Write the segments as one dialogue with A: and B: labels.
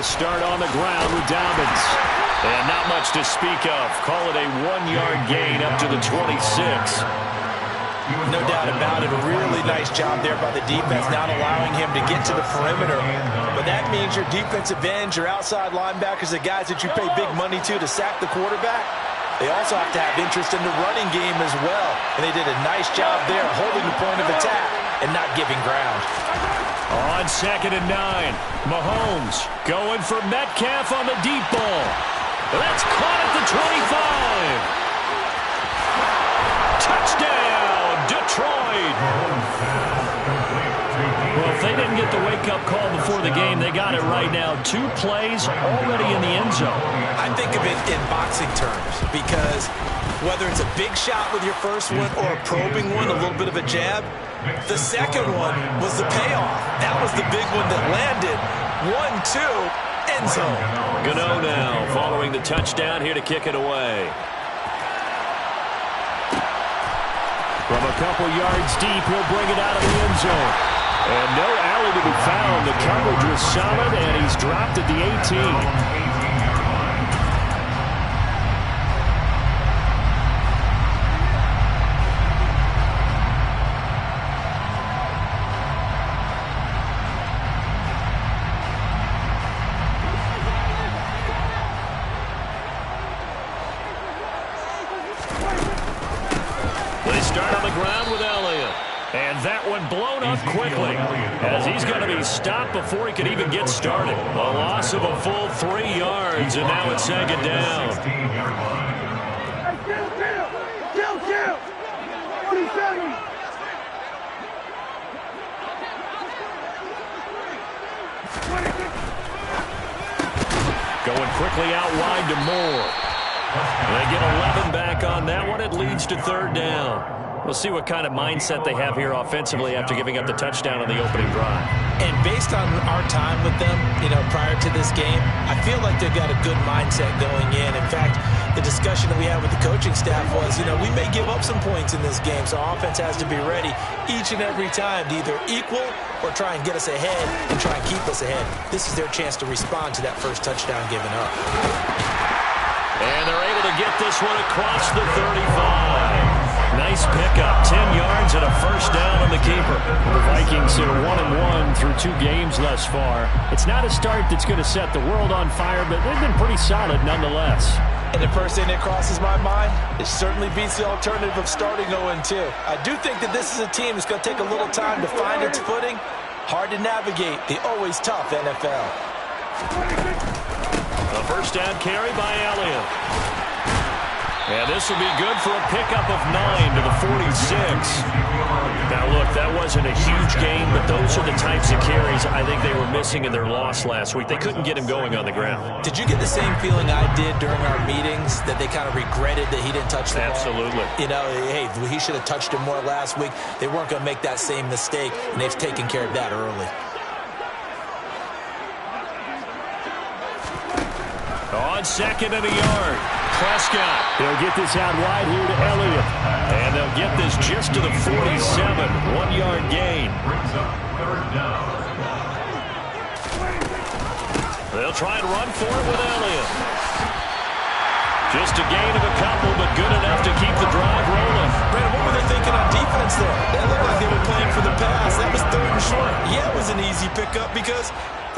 A: will start on the ground with Dobbins. And not much to speak of. Call it a 1-yard gain up to the 26.
B: No doubt about it. A really nice job there by the defense, not allowing him to get to the perimeter. But that means your defensive ends, your outside linebackers, the guys that you pay big money to sack the quarterback, they also have to have interest in the running game as well. And they did a nice job there holding the point of attack and not giving ground.
A: On 2nd and 9, Mahomes going for Metcalf on the deep ball. That's caught at the 25. Touchdown, Detroit. Well, if they didn't get the wake-up call before the game, they got it right now. 2 plays already in the end zone.
B: I think of it in boxing terms because whether it's a big shot with your first one or a probing one, a little bit of a jab, the second one was the payoff. That was the big one that landed. 1-2, end zone.
A: Gano now following the touchdown here to kick it away. From a couple yards deep, he'll bring it out of the end zone. And no alley to be found. The coverage was solid, and he's dropped at the 18. Quickly, as he's going to be stopped before he could even get started. A loss of a full 3 yards, and now it's 2nd down. Going quickly out wide to Moore. They get 11 back on that one. It leads to 3rd down. We'll see what kind of mindset they have here offensively after giving up the touchdown on the opening drive.
B: And based on our time with them, prior to this game, I feel like they've got a good mindset going in. In fact, the discussion that we had with the coaching staff was, we may give up some points in this game, so our offense has to be ready each and every time to either equal or try and get us ahead and try and keep us ahead. This is their chance to respond to that first touchdown given up.
A: And they're able to get this one across the 35. Nice pickup, 10 yards and a first down on the keeper. The Vikings are 1-1 through 2 games thus far. It's not a start that's going to set the world on fire, but they've been pretty solid nonetheless.
B: And the first thing that crosses my mind, it certainly beats the alternative of starting 0-2. I do think that this is a team that's going to take a little time to find its footing. Hard to navigate the always tough NFL.
A: A first down carry by Elliott. And this will be good for a pickup of 9 to the 46. Now, look, that wasn't a huge gain, but those are the types of carries I think they were missing in their loss last week. They couldn't get him going on the ground.
B: Did you get the same feeling I did during our meetings, that they kind of regretted that he didn't touch the ball?
A: Absolutely.
B: Hey, he should have touched him more last week. They weren't going to make that same mistake, and they've taken care of that early.
A: On 2nd and a yard. Prescott. They'll get this out wide here to Elliott. And they'll get this just to the 47. 1-yard gain. They'll try and run for it with Elliott. Just a gain of a couple, but good enough to keep the drive rolling.
B: Brandon, what were they thinking on defense there? That looked like they were playing for the pass. That was 3rd and short. Yeah, it was an easy pickup because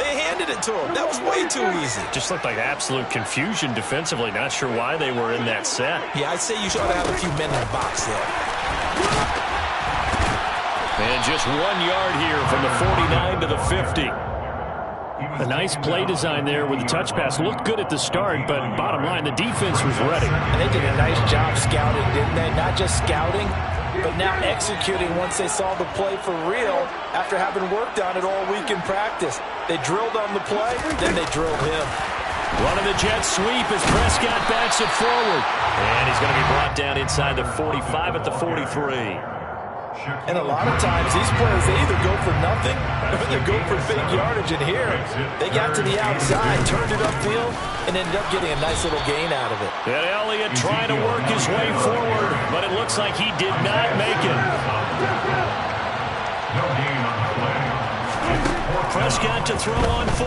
B: they handed it to him. That was way too easy.
A: Just looked like absolute confusion defensively. Not sure why they were in that set.
B: Yeah, I'd say you should have a few men in the box there.
A: And just 1 yard here from the 49 to the 50. A nice play design there with the touch pass. Looked good at the start, but bottom line, the defense was ready.
B: And they did a nice job scouting, didn't they? Not just scouting, but now executing once they saw the play for real after having worked on it all week in practice. They drilled on the play, then they drilled him.
A: Running the jet sweep as Prescott backs it forward. And he's going to be brought down inside the 45 at the 43.
B: And a lot of times, these players, they either go for nothing or they go for big yardage. And here, they got to the outside, turned it upfield, and ended up getting a nice little gain out of it.
A: And Elliott trying to work his way forward, but it looks like he did not make it. Prescott to throw on 4.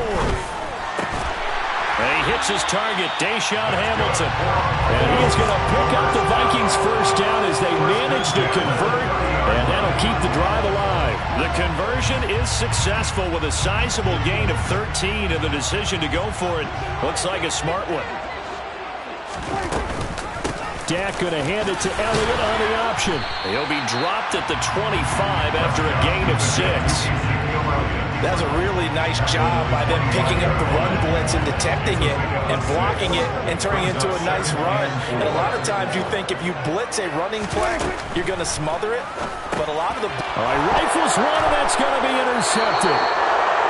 A: And he hits his target, Deshaun Hamilton. And he is going to pick up the Vikings first down as they manage to convert, and that'll keep the drive alive. The conversion is successful with a sizable gain of 13, and the decision to go for it looks like a smart one. Dak going to hand it to Elliott on the option. He'll be dropped at the 25 after a gain of 6.
B: That's a really nice job by them picking up the run blitz and detecting it and blocking it and turning it into a nice run. And a lot of times you think if you blitz a running play, you're going to smother it. But a lot of the...
A: All right, rifles one, and that's going to be intercepted.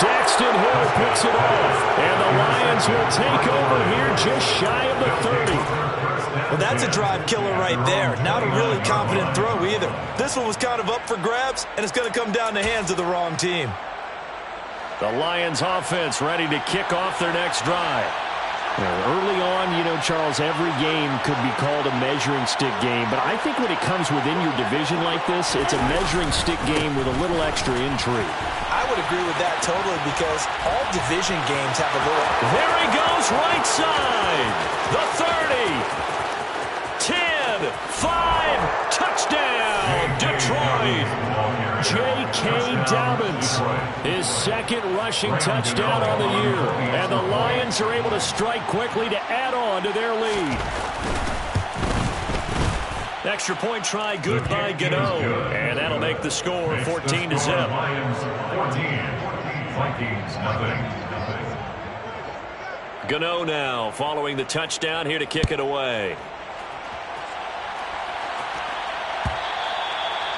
A: Daxton Hill picks it off, and the Lions will take over here just shy of the 30.
B: Well, that's a drive killer right there. Not a really confident throw either. This one was kind of up for grabs, and it's going to come down the hands of the wrong team.
A: The Lions offense ready to kick off their next drive. Early on, you know, Charles, every game could be called a measuring stick game, but I think when it comes within your division like this, it's a measuring stick game with a little extra intrigue.
B: I would agree with that totally because all division games have a little...
A: There he goes, right side. The 30. 10, 5, touchdown, Detroit. J.K. Dobbins, his second rushing touchdown on the year. And the Lions are able to strike quickly to add on to their lead. Extra point try, good by Gano. And that'll make the score 14-0.
C: Lions 14, Vikings nothing.
A: Gano now following the touchdown here to kick it away.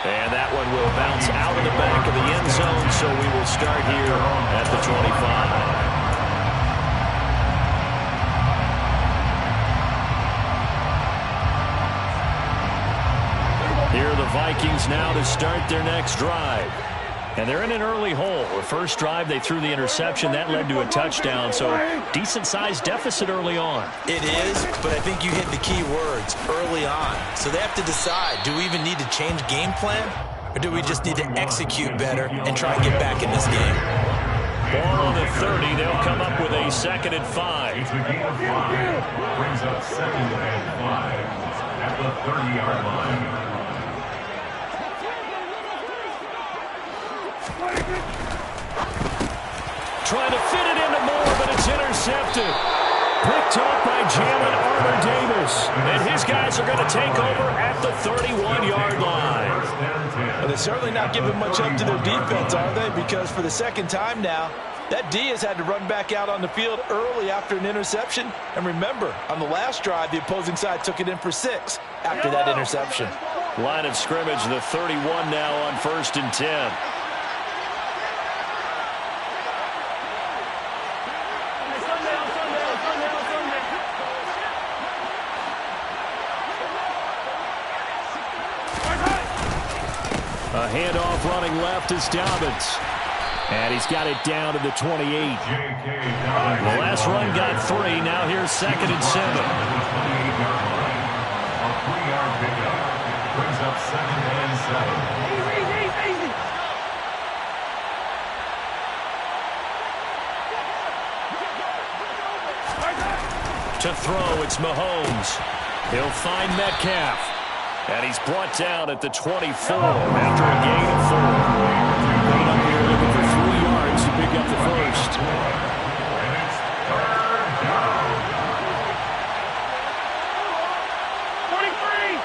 A: And that one will bounce out of the back of the end zone, so we will start here at the 25. Here are the Vikings now to start their next drive. And they're in an early hole. The first drive, they threw the interception. That led to a touchdown, so decent-sized deficit early on.
B: It is, but I think you hit the key words, early on. So they have to decide, do we even need to change game plan? Or do we just need to execute better and try and get back in this game?
A: Ball on the 30. They'll come up with a 2nd and 5.
C: It's a gain of 5. Brings up 2nd and 5 at the 30-yard line.
A: Trying to fit it into Moore, but it's intercepted. Picked off by Jalen Armour-Davis. And his guys are going to take over at the 31-yard line.
B: Well, they're certainly not giving much up to their defense, are they? Because for the second time now, that D has had to run back out on the field early after an interception. And remember, on the last drive, the opposing side took it in for 6 after that interception.
A: Line of scrimmage, the 31 now on 1st and 10. A handoff running left is Dobbins. And he's got it down to the 28. The last run got 3. Now here's 2nd and 7.
C: A 3-yard pickup brings up 2nd and 7.
A: To throw, it's Mahomes. He'll find Metcalf. And he's brought down at the 24 after a gain of 4. Right up here looking for 3 yards to pick up the first.
C: And it's 3rd down.
D: 43!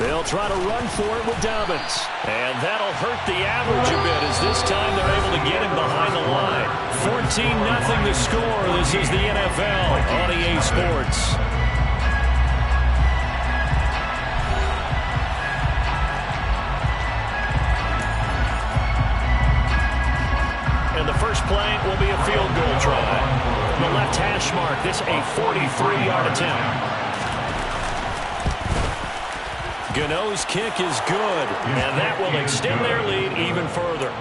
A: They'll try to run for it with Dobbins. And that'll hurt the average a bit as this time they're able to get him behind the line. 14-0 the score. This is the NFL on EA Sports. And the first play will be a field goal try. The left hash mark. This a 43-yard attempt. Gano's kick is good, and that will extend their lead even further.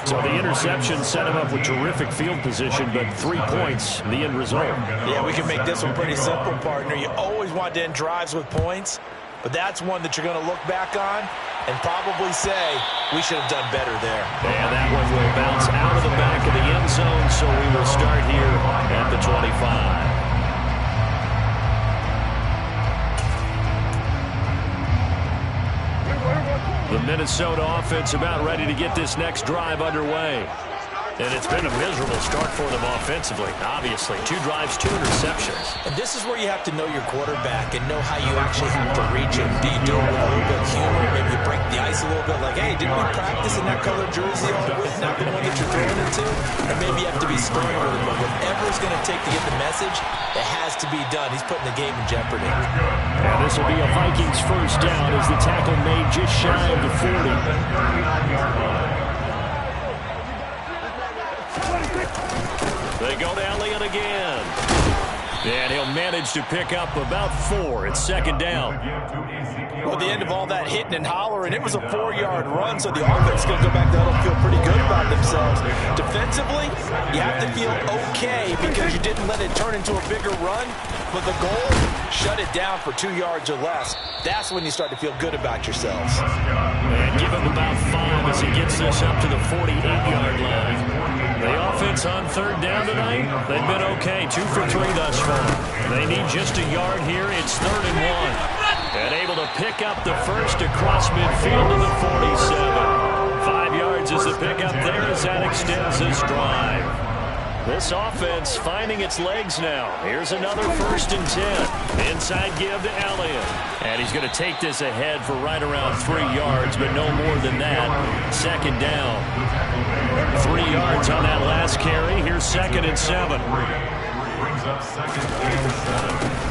A: So the interception set him up with terrific field position, but 3 points, the end result.
B: Yeah, we can make this one pretty simple, partner. You always want to end drives with points. but that's one that you're going to look back on and probably say, we should have done better there.
A: And that one will bounce out of the back of the end zone, so we will start here at the 25. The Minnesota offense about ready to get this next drive underway. And it's been a miserable start for them offensively, obviously. 2 drives, 2 interceptions.
B: And this is where you have to know your quarterback and know how you actually have to reach him. Do you do it with a little bit of humor? Maybe you break the ice a little bit like, hey, didn't we practice in that color jersey all week? Not the one that you're throwing it to? Or maybe you have to be stern with him. But whatever it's going to take to get the message, it has to be done. He's putting the game in jeopardy.
A: And this will be a Vikings first down as the tackle made just shy of the 40. They go to Elliott again. And he'll manage to pick up about 4. It's second down.
B: Well, the end of all that hitting and hollering, it was a 4-yard run, so the offense is going to go back there and feel pretty good about themselves. Defensively, you have to feel okay because you didn't let it turn into a bigger run, but the goal, shut it down for 2 yards or less. That's when you start to feel good about yourselves.
A: And give him about 5 as he gets this up to the 48-yard line. The offense on third down tonight, they've been okay. 2 for 3 thus far. They need just a yard here. It's 3rd and 1. And able to pick up the first across midfield to the 47. 5 yards is the pickup there as that extends this drive. This offense finding its legs now. Here's another 1st and 10. Inside give to Elliott. And he's going to take this ahead for right around 3 yards, but no more than that. Second down. 3 yards on that last carry. Here's 2nd and 7.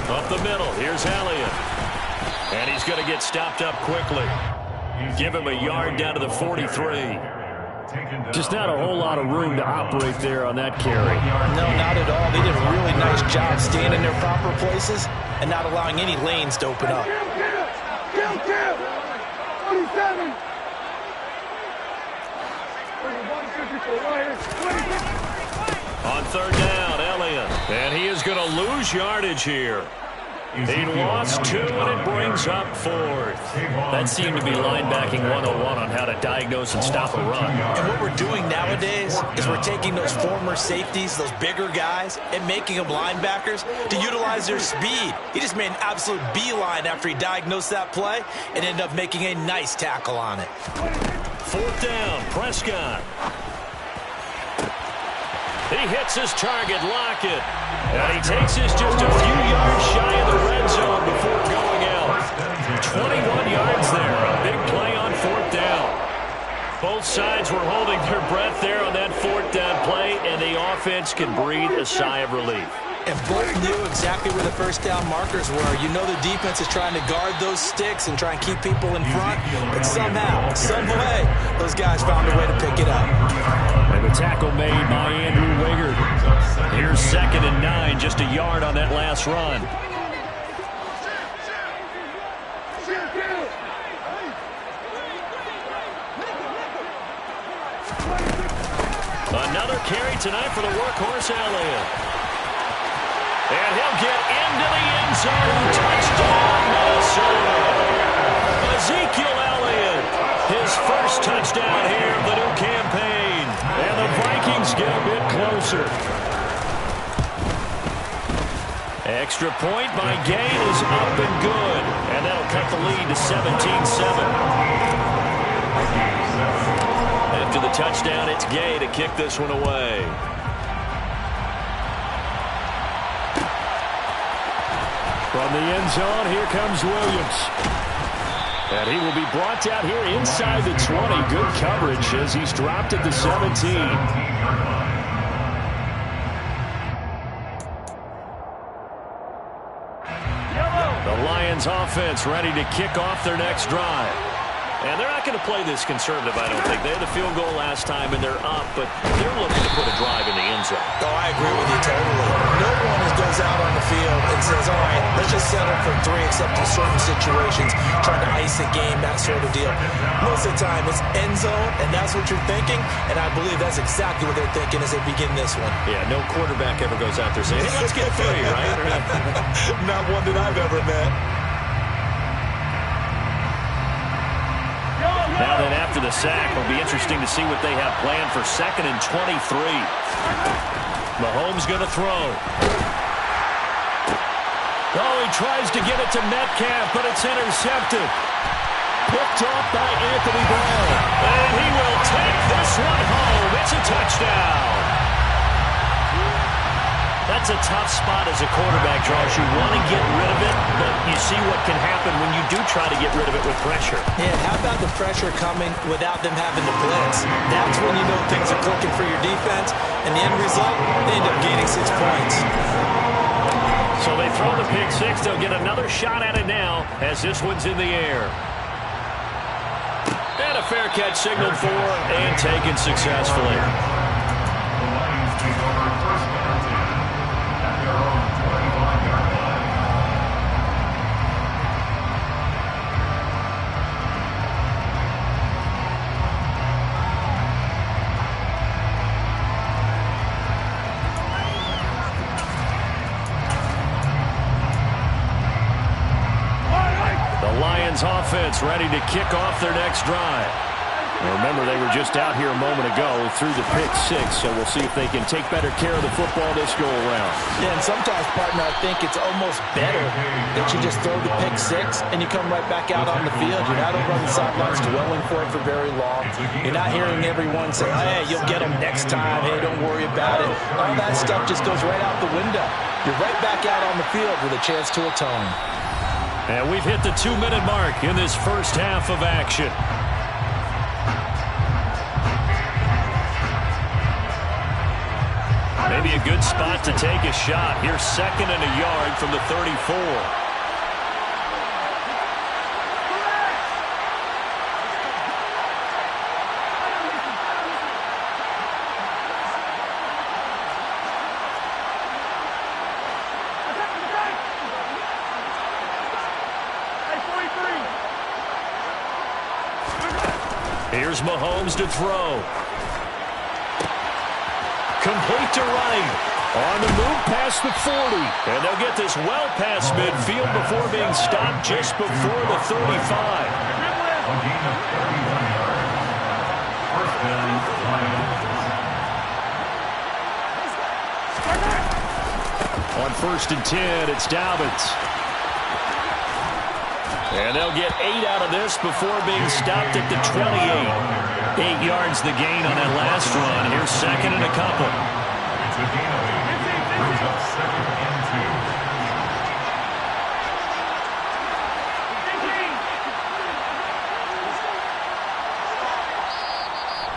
A: Up the middle. Here's Elliott. And he's going to get stopped up quickly. Give him a yard down to the 43. Just not a whole lot of room to operate there on that carry.
B: No, not at all. They did a really nice job staying in their proper places and not allowing any lanes to open up.
A: On third down, Elliott. And he is going to lose yardage here. He lost 2, and it brings up 4th. That seemed to be linebacking 101 on how to diagnose and stop a run.
B: And what we're doing nowadays is we're taking those former safeties, those bigger guys, and making them linebackers to utilize their speed. He just made an absolute beeline after he diagnosed that play and ended up making a nice tackle on it.
A: 4th down, Prescott. He hits his target, Lockett. And he takes this just a few yards shy of the red zone before going out. 21 yards there. A big play on 4th down. Both sides were holding their breath there on that 4th down play, and the offense can breathe a sigh of relief.
B: And both knew exactly where the first down markers were. You know the defense is trying to guard those sticks and try and keep people in front. But somehow, some way, those guys found a way to pick it up.
A: And the tackle made by Andrew Wingard. Here's 2nd and 9, just a yard on that last run. Another carry tonight for the workhorse Elliott. And he'll get into the end zone. Touchdown, Minnesota. Ezekiel Elliott, his first touchdown here of the new campaign. And the Vikings get a bit closer. Extra point by Gay is up and good. And that'll cut the lead to 17-7. After the touchdown, it's Gay to kick this one away. From the end zone, here comes Williams. And he will be brought out here inside the 20. Good coverage as he's dropped at the 17. The Lions offense ready to kick off their next drive. And they're not going to play this conservative, I don't think. They had the field goal last time, and they're up, but they're looking to put a drive in the end zone.
B: Oh, I agree with you totally. No one goes out on the field and says, all right, let's just settle for 3 except in certain situations, trying to ice a game, that sort of deal. Most of the time, it's end zone, and that's what you're thinking, and I believe that's exactly what they're thinking as they begin this one.
A: Yeah, no quarterback ever goes out there saying, hey, let's get 3, right?
B: Not one that I've ever met.
A: after the sack. It'll be interesting to see what they have planned for 2nd and 23. Mahomes going to throw. Oh, he tries to get it to Metcalf, but it's intercepted. Picked off by Anthony Brown. And he will take this one home. It's a touchdown. That's a tough spot as a quarterback, Charles. You want to get rid of it, but you see what can happen when you do try to get rid of it with pressure.
B: Yeah, how about the pressure coming without them having to blitz? That's when you know things are clicking for your defense, and the end result, they end up gaining 6 points.
A: So they throw the pick six. They'll get another shot at it now as this one's in the air. And a fair catch signaled for and taken successfully.
C: The Lions take over 1st and 10 at their own 25-yard line.
A: The Lions offense ready to kick off their next drive. Now remember, they were just out here a moment ago through the pick six, so we'll see if they can take better care of the football this go-around.
B: Yeah, and sometimes, partner, I think it's almost better that you just throw the pick six and you come right back out on the field. You're not over on the sidelines dwelling for it for very long. You're not hearing everyone say, hey, you'll get them next time. Hey, don't worry about it. All that stuff just goes right out the window. You're right back out on the field with a chance to atone.
A: And we've hit the 2-minute mark in this first half of action. Maybe a good spot to take a shot. Here's 2nd and a yard from the 34. Here's Mahomes to throw. Complete to right. On the move past the 40. And they'll get this well past midfield before being stopped just before the 35.
C: A gain of 31 yards. 1st down, Lions.
A: On 1st and 10, it's Dobbins. And they'll get 8 out of this before being stopped at the 28. 8 yards the gain on that last run. Here's 2nd and a couple.
C: It's a gain of 8. Brings up 2nd and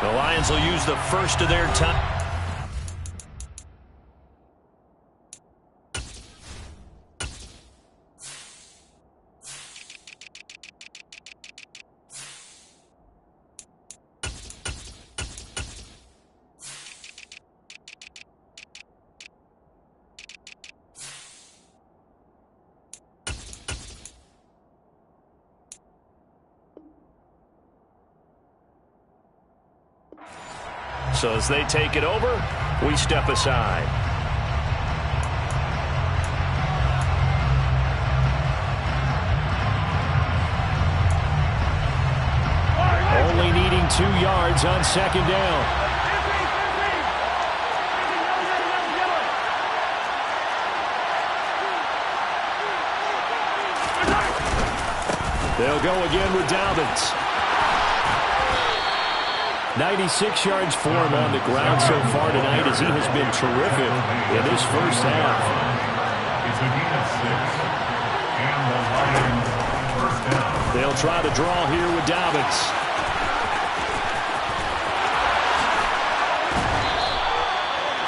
C: 2.
A: The Lions will use the first of their time. So as they take it over, we step aside. Only needing 2 yards on 2nd down. They'll go again with Dobbins. 96 yards for him on the ground so far tonight as he has been terrific in this first half.
C: It's a gain of 6. And the Lions 1st down.
A: They'll try to draw here with Dobbins.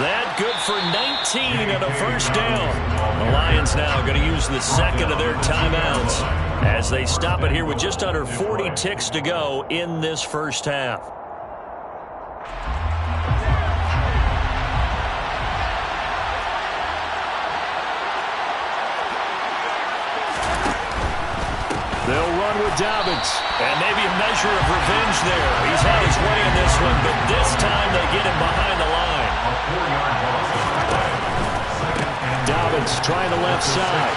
A: That good for 19 and a 1st down. The Lions now going to use the 2nd of their timeouts as they stop it here with just under 40 ticks to go in this first half. They'll run with Dobbins. And maybe a measure of revenge there. He's had his way in this one, but this time they get him behind the line.
C: A 4-yard loss on the play. 2nd and
A: Dobbins trying the left side.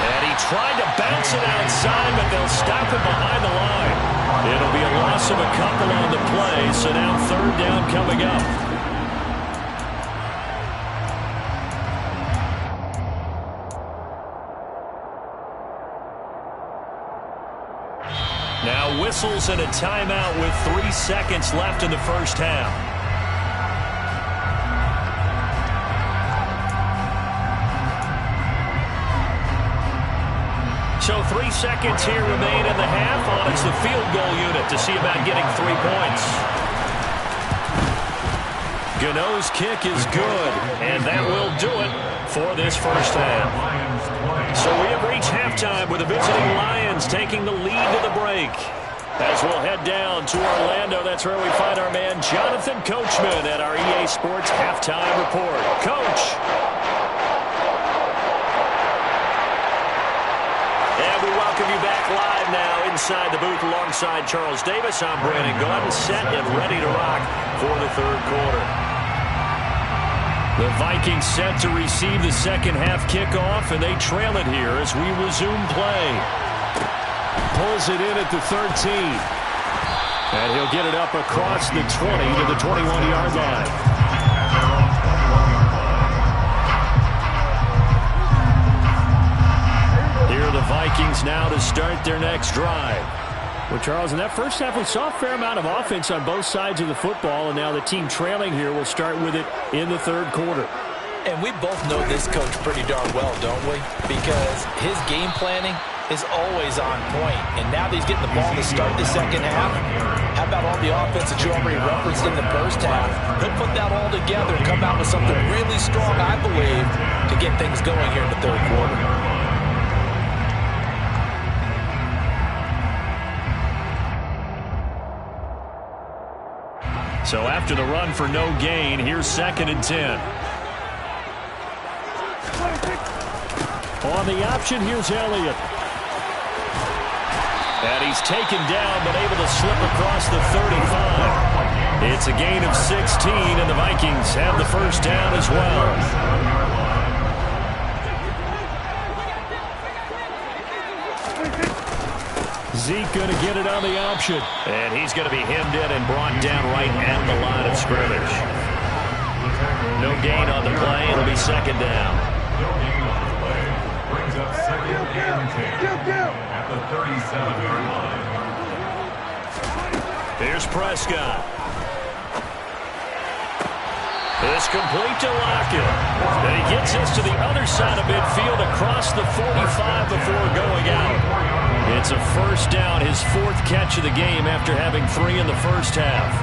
A: And he tried to bounce it outside, but they'll stop him behind the line. It'll be a loss loss of a couple on the play, so now third down coming up. Now whistles and a timeout with 3 seconds left in the first half. So 3 seconds here remain in the half. On it's the field goal unit to see about getting 3 points. Gano's kick is good, and that will do it for this first half. So we have reached halftime with the visiting Lions taking the lead to the break. As we'll head down to Orlando, that's where we find our man Jonathan Coachman at our EA Sports Halftime Report. Coach. And we welcome you back live now inside the booth alongside Charles Davis. I'm Brandon Gaudin, set and ready to rock for the third quarter. The Vikings set to receive the second half kickoff, and they trail it here as we resume play. Pulls it in at the 13. And he'll get it up across the 20 to the 21-yard line. Here are the Vikings now to start their next drive.
E: Well, Charles, in that first half, we saw a fair amount of offense on both sides of the football, and now the team trailing here will start with it in the third quarter.
B: And we both know this coach pretty darn well, don't we? Because his game planning is always on point. And now that he's getting the ball to start the second half, how about all the offense that you already referenced in the first half? He'll put that all together and come out with something really strong, I believe, to get things going here in the third quarter.
A: So after the run for no gain, here's 2nd and 10.
E: On the option, here's Elliott.
A: And he's taken down, but able to slip across the 35. It's a gain of 16, and the Vikings have the first down as well.
E: Zeke going to get it on the option.
A: And he's going to be hemmed in and brought down right at the line of scrimmage. No gain on the play. It'll be second down.
C: No gain on the play. Brings up 2nd and 10 at the 37-yard line.
A: Here's Prescott. It's complete to Lockett. And he gets this to the other side of midfield across the 45 before going out. It's a first down, his 4th catch of the game after having 3 in the first half.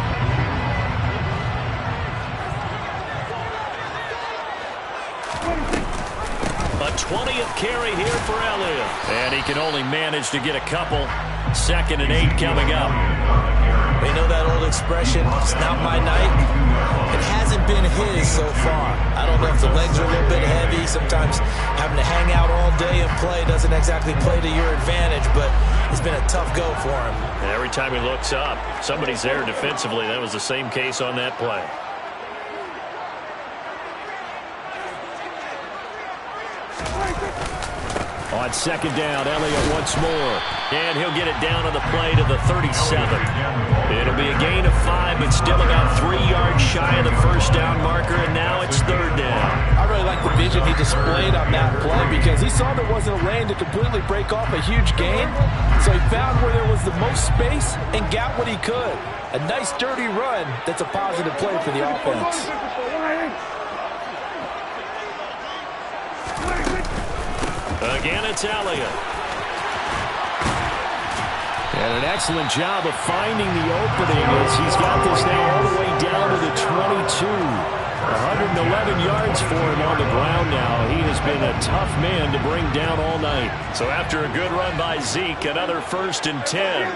A: A 20th carry here for Elliott. And he can only manage to get a couple. 2nd and 8 coming up.
B: You know that old expression, it's not my night? It hasn't been his so far. I don't know if the legs are a little bit heavy. Sometimes having to hang out all day and play doesn't exactly play to your advantage, but it's been a tough go for him.
A: And every time he looks up, somebody's there defensively. That was the same case on that play.
E: On 2nd down, Elliott once more.
A: And he'll get it down on the play to the 37. It'll be a gain of 5, but still about 3 yards shy of the first down marker, and now it's 3rd down.
B: I really like the vision he displayed on that play because he saw there wasn't a lane to completely break off a huge gain, so he found where there was the most space and got what he could. A nice, dirty run that's a positive play for the offense.
A: Again, it's Elliott.
E: And an excellent job of finding the opening as he's got this now all the way down to the 22. 111 yards for him on the ground now. He has been a tough man to bring down all night.
A: So after a good run by Zeke, another 1st and 10.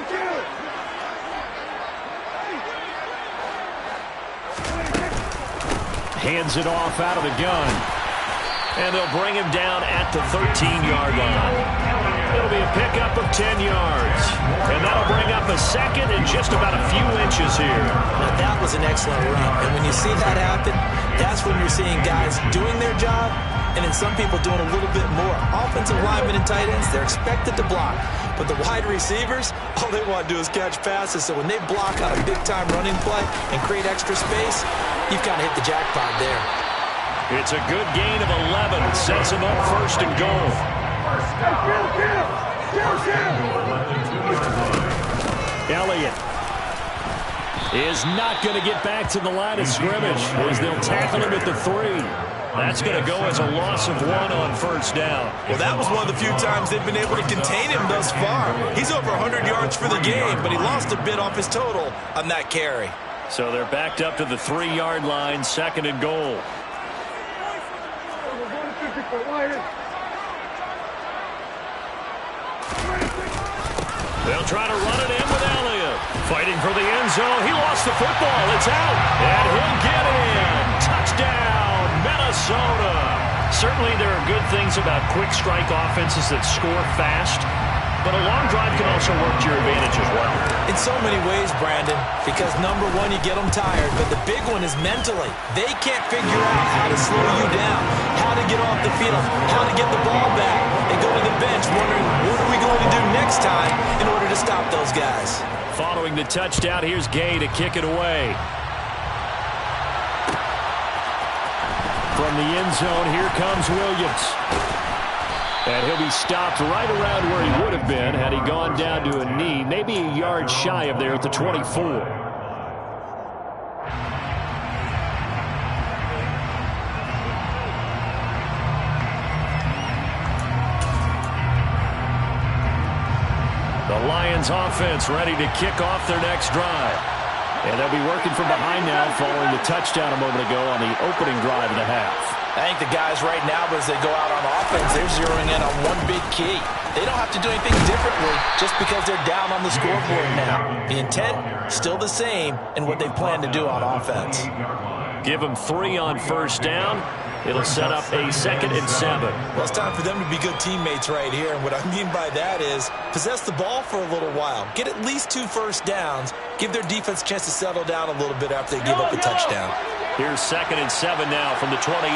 E: Hands it off out of the gun.
A: And they'll bring him down at the 13-yard line. It'll be a pickup of 10 yards. And that'll bring up a 2nd and just about a few inches here.
B: Now that was an excellent run. And when you see that happen, that's when you're seeing guys doing their job and then some people doing a little bit more. Offensive linemen and tight ends, they're expected to block. But the wide receivers, all they want to do is catch passes. So when they block on a big-time running play and create extra space, you've kind of hit the jackpot there.
A: It's a good gain of 11. Sets him up first and goal. Elliott is not going to get back to the line of scrimmage as they'll tackle him at the 3. That's going to go as a loss of 1 on first down.
B: Well, that was one of the few times they've been able to contain him thus far. He's over 100 yards for the game, but he lost a bit off his total on that carry.
A: So they're backed up to the 3-yard line, second and goal. They'll try to run it in with Elliott. Fighting for the end zone. He lost the football. It's out. And he'll get it in. Touchdown, Minnesota. Certainly there are good things about quick strike offenses that score fast. But a long drive can also work to your advantage as well.
B: In so many ways, Brandon, because number one, you get them tired, but the big one is mentally. They can't figure out how to slow you down, how to get off the field, how to get the ball back. They go to the bench wondering, what are we going to do next time in order to stop those guys?
A: Following the touchdown, here's Gay to kick it away. From the end zone, here comes Williams. And he'll be stopped right around where he would have been had he gone down to a knee, maybe a yard shy of there at the 24. The Lions offense ready to kick off their next drive. And they'll be working from behind now following the touchdown a moment ago on the opening drive of the half.
B: I think the guys right now, as they go out on offense, they're zeroing in on one big key. They don't have to do anything differently just because they're down on the scoreboard now. The intent, still the same in what they plan to do on offense.
A: Give them 3 on first down. It'll set up a 2nd and 7.
B: Well, it's time for them to be good teammates right here. And what I mean by that is possess the ball for a little while. Get at least 2 first downs. Give their defense a chance to settle down a little bit after they give up a touchdown.
A: Here's 2nd and 7 now from the 28.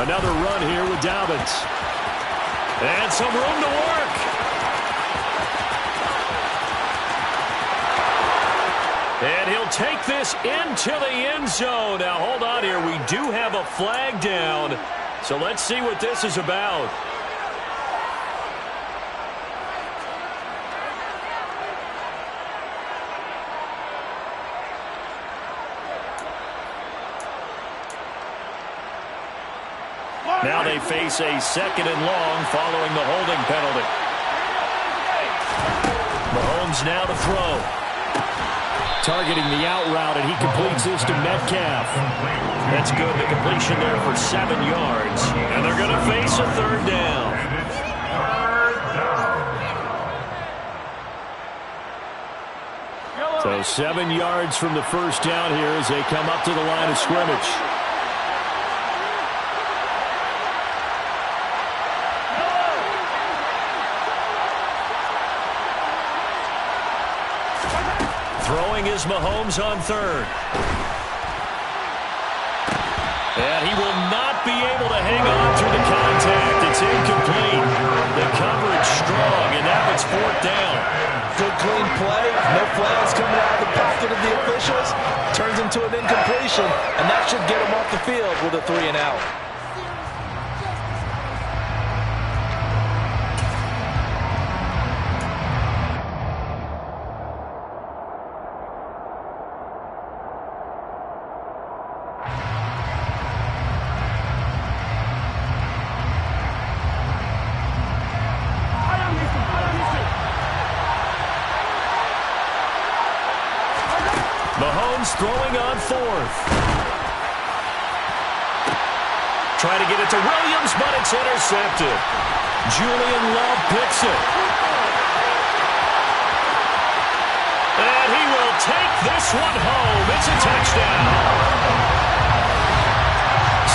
A: Another run here with Dobbins. And some room to work. And he'll take this into the end zone. Now, hold on here. We do have a flag down. So let's see what this is about. Now they face a 2nd and long following the holding penalty. Mahomes now to throw. Targeting the out route, and he completes this to Metcalf. That's good. The completion there for 7 yards. And they're going to face a 3rd down. So 7 yards from the first down here as they come up to the line of scrimmage. Throwing is Mahomes on 3rd. And he will not be able to hang on through the contact. It's incomplete. The coverage strong, and now it's 4th down.
B: Good clean play. No flags coming out of the pocket of the officials. Turns into an incompletion, and that should get him off the field with a 3 and out.
A: Mahomes throwing on 4th. Trying to get it to Williams, but it's intercepted. Julian Love picks it. And he will take this one home. It's a touchdown.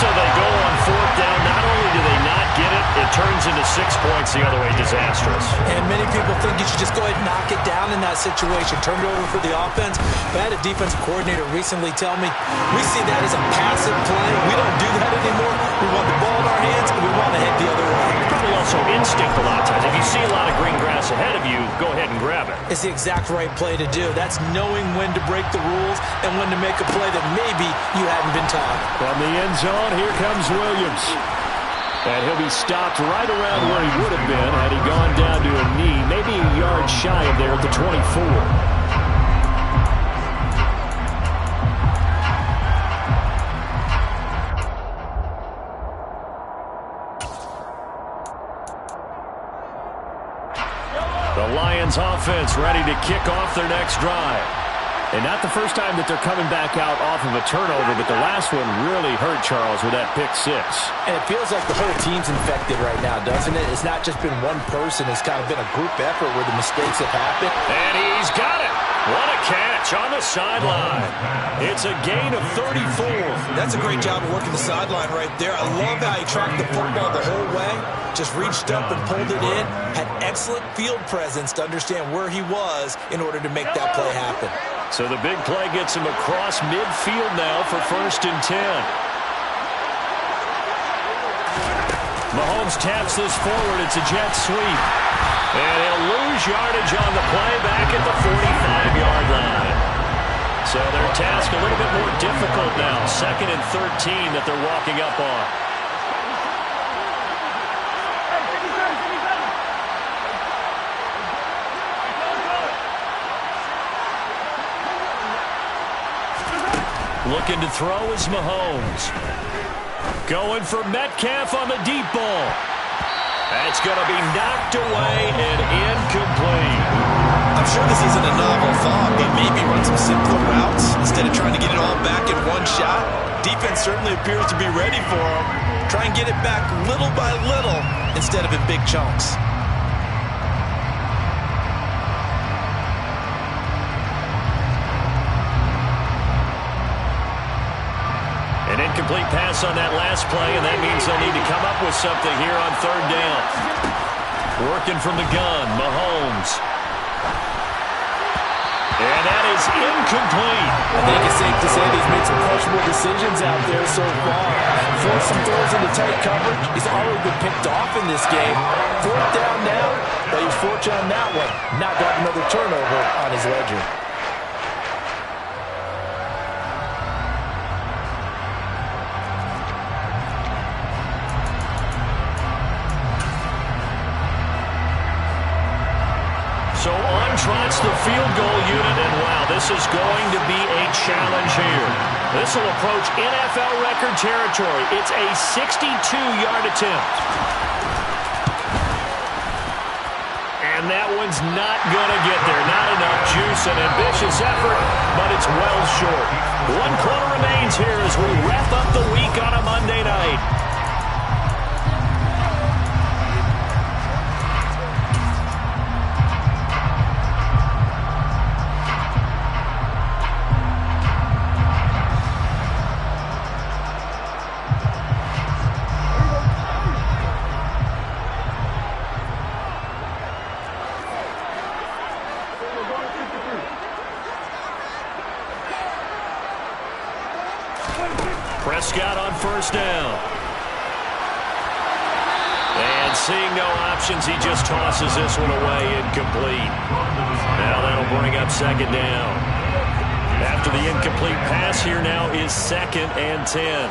A: So they go on 4th down. Not only do they not get it, it turns into 6 points the other way. Disastrous.
B: And many people think you should just go ahead and knock it down in that situation, turn it over for the offense. But I had a defensive coordinator recently tell me, we see that as a passive play. We don't do that anymore. We want the ball in our hands, and we want to head the other way.
A: Probably also instinct a lot of times. If you see a lot of green grass ahead of you, go ahead and grab it.
B: It's the exact right play to do. That's knowing when to break the rules and when to make a play that maybe you hadn't been taught.
A: From the end zone, here comes Williams. And he'll be stopped right around where he would have been had he gone down to a knee, maybe a yard shy of there at the 24. The Lions offense ready to kick off their next drive. And not the first time that they're coming back out off of a turnover, but the last one really hurt Charles with that pick six.
B: And it feels like the whole team's infected right now, doesn't it? It's not just been one person. It's kind of been a group effort where the mistakes have happened.
A: And he's got it. What a catch on the sideline. It's a gain of 34.
B: That's a great job of working the sideline right there. I love how he tracked the football the whole way. Just reached up and pulled it in. Had excellent field presence to understand where he was in order to make that play happen.
A: So the big play gets him across midfield now for 1st and 10. Mahomes taps this forward. It's a jet sweep. And he'll lose yardage on the play back at the 45-yard line. So their task a little bit more difficult now. 2nd and 13 that they're walking up on. Looking to throw is Mahomes. Going for Metcalf on the deep ball. That's going to be knocked away and incomplete.
B: I'm sure this isn't a novel thought, but maybe run some simpler routes instead of trying to get it all back in one shot. Defense certainly appears to be ready for him. Try and get it back little by little instead of in big chunks.
A: An incomplete pass on that last play, and that means they'll need to come up with something here on 3rd down. Working from the gun, Mahomes. And that is incomplete.
B: I think it's safe to say that he's made some questionable decisions out there so far. Forced some throws into tight coverage. He's already been picked off in this game. 4th down now, but he's fortunate on that one. Not got another turnover on his ledger.
A: So on trots the field goal unit, and wow, this is going to be a challenge here. This will approach NFL record territory. It's a 62-yard attempt. And that one's not going to get there. Not enough juice, an ambitious effort, but it's well short. 1 quarter remains here as we wrap up the week on a Monday night. Prescott on 1st down. And seeing no options, he just tosses this one away, incomplete. Now that'll bring up 2nd down. After the incomplete pass, here now is 2nd and 10.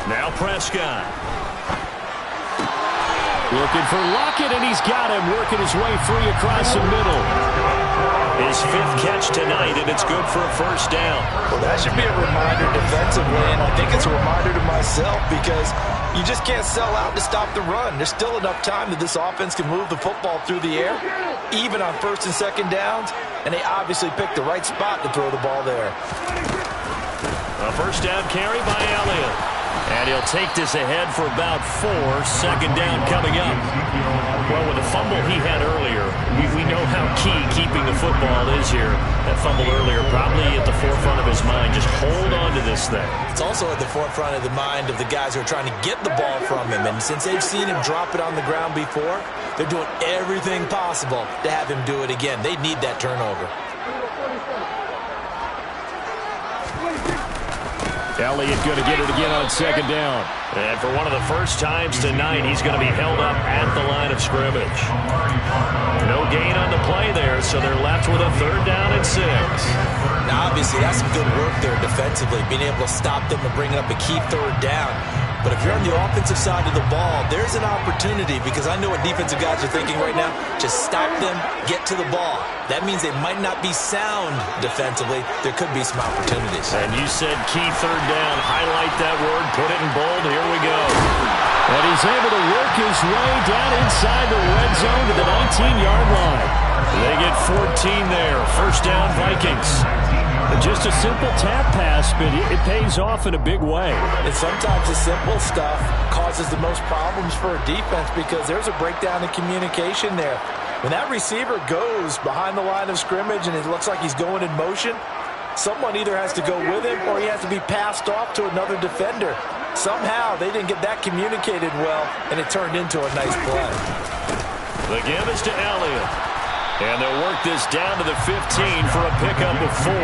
A: Now Prescott. Looking for Lockett, and he's got him, working his way free across the middle. His 5th catch tonight, and it's good for a 1st down.
B: Well, that should be a reminder defensively, and I think it's a reminder to myself because you just can't sell out to stop the run. There's still enough time that this offense can move the football through the air, even on 1st and 2nd downs, and they obviously picked the right spot to throw the ball there.
A: A 1st down carry by Elliott. And he'll take this ahead for about 4. 2nd down coming up. Well, with the fumble he had earlier, we know how key keeping the football is here. That fumble earlier probably at the forefront of his mind. Just hold on to this thing.
B: It's also at the forefront of the mind of the guys who are trying to get the ball from him. And since they've seen him drop it on the ground before, they're doing everything possible to have him do it again. They need that turnover.
A: Elliott going to get it again on second down. And for one of the first times tonight, he's going to be held up at the line of scrimmage. No gain on the play there, so they're left with a 3rd down and 6.
B: Now, obviously, that's some good work there defensively, being able to stop them and bring up a key 3rd down. But if you're on the offensive side of the ball, there's an opportunity, because I know what defensive guys are thinking right now. Just stop them, get to the ball. That means they might not be sound defensively. There could be some opportunities.
A: And you said key 3rd down. Highlight that word. Put it in bold. Here we go. And he's able to work his way down inside the red zone to the 19-yard line. They get 14 there. 1st down, Vikings. Just a simple tap pass, but it pays off in a big way.
B: And sometimes the simple stuff causes the most problems for a defense, because there's a breakdown in communication there. When that receiver goes behind the line of scrimmage and it looks like he's going in motion, someone either has to go with him or he has to be passed off to another defender. Somehow they didn't get that communicated well, and it turned into a nice play.
A: The give is to Elliott. And they'll work this down to the 15 for a pickup of 4.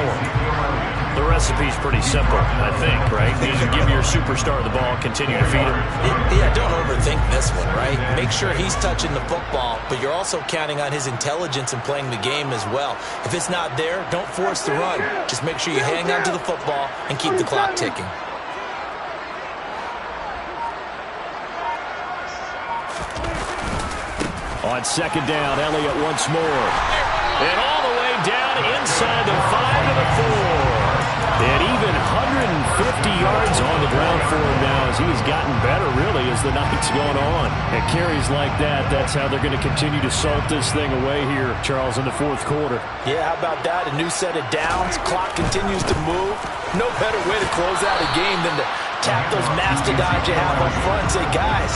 A: The recipe's pretty simple, I think, right? You just give your superstar the ball, continue to feed him.
B: Yeah, don't overthink this one, right? Make sure he's touching the football, but you're also counting on his intelligence in playing the game as well. If it's not there, don't force the run. Just make sure you hang on to the football and keep the clock ticking.
A: On 2nd down, Elliott once more. And all the way down inside the 5 to the 4. And even 150 yards on the ground for him now, as he's gotten better, really, as the night's going on. And carries like that, that's how they're going to continue to salt this thing away here, Charles, in the 4th quarter.
B: Yeah, how about that? A new set of downs. Clock continues to move. No better way to close out a game than to tap those mastodons you have up front and say, guys,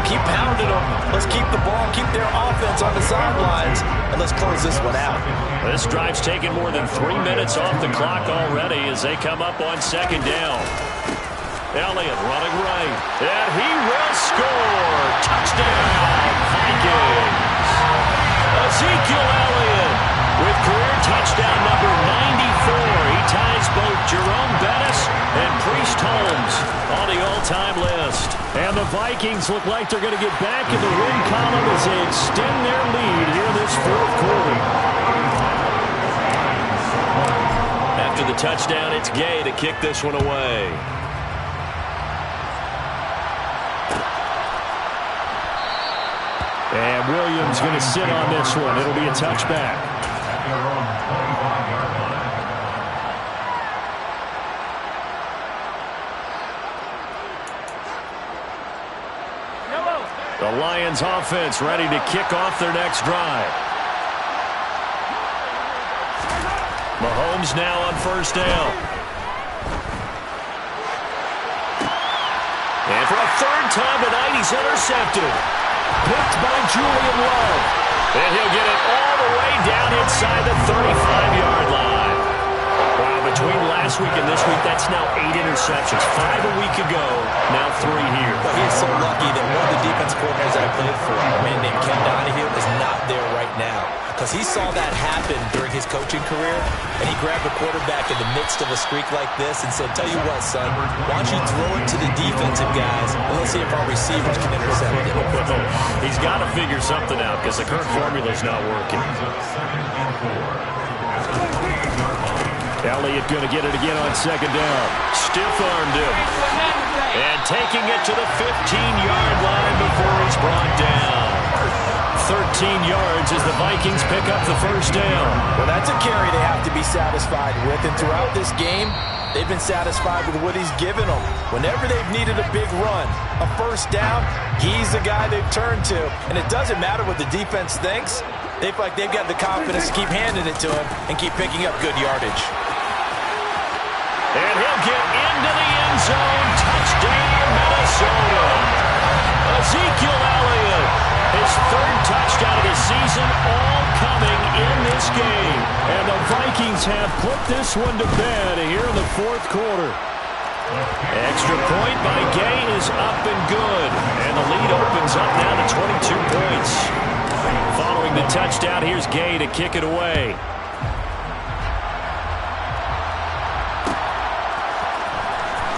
B: keep pounding them. Let's keep the ball, keep their offense on the sidelines, and let's close this one out.
A: This drive's taken more than 3 minutes off the clock already as they come up on 2nd down. Elliott running right, and he will score. Touchdown, Vikings. Ezekiel Elliott with career touchdown number 94. He ties both Jerome Bettis and Priest Holmes on the all-time list. And the Vikings look like they're going to get back in the win column as they extend their lead here in this 4th quarter. After the touchdown, it's Gay to kick this one away. And Williams going to sit on this one. It'll be a touchback. The Lions offense ready to kick off their next drive. Mahomes now on 1st down. And for a 3rd time tonight, he's intercepted. Picked by Julian Love. And he'll get it all the way down inside the 35-yard line. Wow, between last week and this week, that's now 8 interceptions. 5 a week ago, now 3 here.
B: But he is so lucky that one of the defense coordinators that I played for, a man named Ken Donahue, is not there right now. Because he saw that happen during his coaching career, and he grabbed the quarterback in the midst of a streak like this and said, tell you what, son, why don't you throw it to the defensive guys, and let's see if our receivers can intercept it.
A: He's got to figure something out because the current formula's not working. Elliott going to get it again on 2nd down. Stiff-armed him. And taking it to the 15-yard line before he's brought down. 13 yards as the Vikings pick up the 1st down.
B: Well, that's a carry they have to be satisfied with. And throughout this game, they've been satisfied with what he's given them. Whenever they've needed a big run, a 1st down, he's the guy they've turned to. And it doesn't matter what the defense thinks. They feel like they've got the confidence to keep handing it to him and keep picking up good yardage.
A: And he'll get into the end zone. Touchdown, Minnesota. Ezekiel Elliott, his 3rd touchdown of the season, all coming in this game. Vikings have put this one to bed here in the fourth quarter. Extra point by Gay is up and good. And the lead opens up now to 22 points. Following the touchdown, here's Gay to kick it away.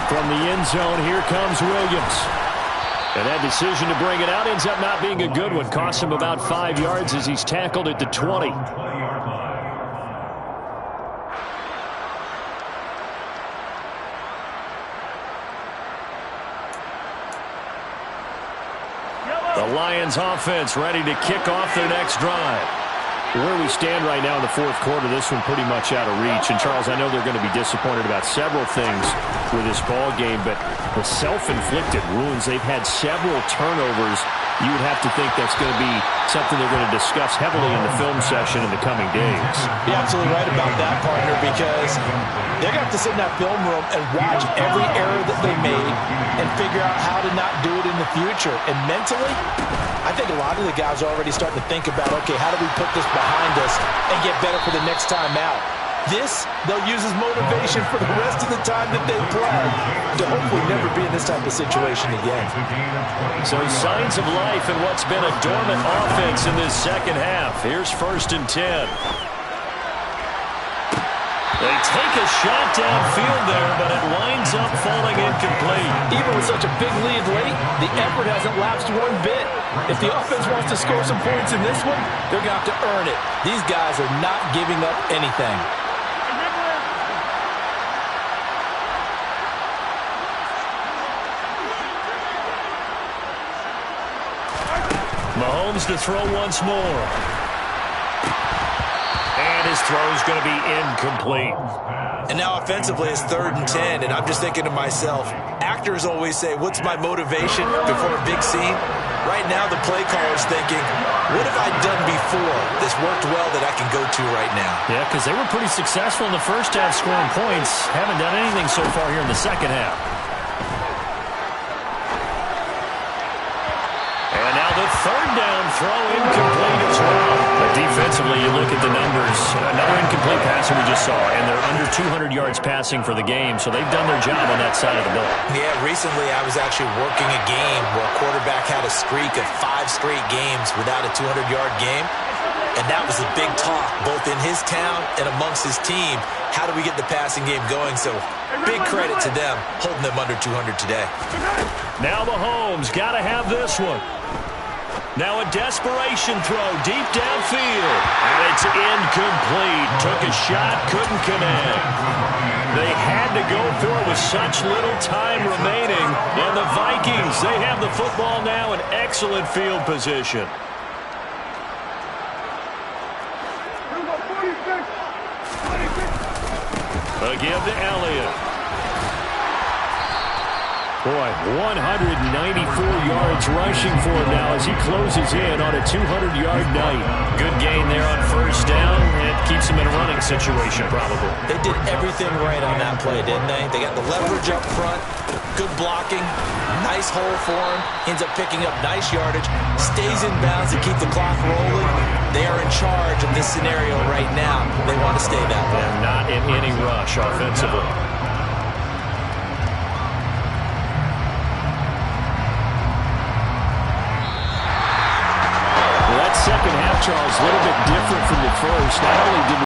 A: From the end zone, here comes Williams. And that decision to bring it out ends up not being a good one. Costs him about 5 yards as he's tackled at the 20. The Lions offense ready to kick off their next drive. Where we stand right now in the fourth quarter, this one pretty much out of reach. And, Charles, I know they're going to be disappointed about several things with this ball game, but the self-inflicted wounds, they've had several turnovers. You would have to think that's going to be something they're going to discuss heavily in the film session in the coming days.
B: You're absolutely right about that, partner, because they're going to have to sit in that film room and watch every error that they made and figure out how to not do it in the future. And mentally, I think a lot of the guys are already starting to think about, okay, how do we put this behind us and get better for the next time out? This, they'll use as motivation for the rest of the time that they play to hopefully never be in this type of situation again.
A: So signs of life in what's been a dormant offense in this second half. Here's 1st and 10. They take a shot downfield there, but it winds up falling incomplete.
B: Even with such a big lead late, the effort hasn't lapsed one bit. If the offense wants to score some points in this one, they're going to have to earn it. These guys are not giving up anything.
A: Mahomes to throw once more. And his throw is going to be incomplete.
B: And now offensively it's 3rd and 10, and I'm just thinking to myself, actors always say, what's my motivation before a big scene? Right now the play caller's thinking, what have I done before that's worked well that I can go to right now?
A: Yeah, because they were pretty successful in the first half scoring points. Haven't done anything so far here in the second half. And now the 3rd down throw incomplete as well. But defensively, you look at the numbers. Another incomplete pass that we just saw, and they're under 200 yards passing for the game, so they've done their job on that side of the ball.
B: Yeah, recently I was actually working a game where a quarterback had a streak of 5 straight games without a 200-yard game. And that was a big talk, both in his town and amongst his team. How do we get the passing game going? So big credit to them, holding them under 200 today.
A: Now Mahomes got to have this one. Now a desperation throw deep downfield. And it's incomplete. Took a shot, couldn't connect. They had to go for it with such little time remaining. And the Vikings, they have the football now in excellent field position. A give to Elliott. Boy, 194 yards rushing for him now as he closes in on a 200-yard night. Good gain there on 1st down. It keeps him in a running situation, probably.
B: They did everything right on that play, didn't they? They got the leverage up front, good blocking, nice hole for him. Ends up picking up nice yardage, stays in bounds to keep the clock rolling. They are in charge of this scenario right now. They want to stay that way.
A: And not in any rush offensively. Second half, Charles, a little bit different from the first. Not only did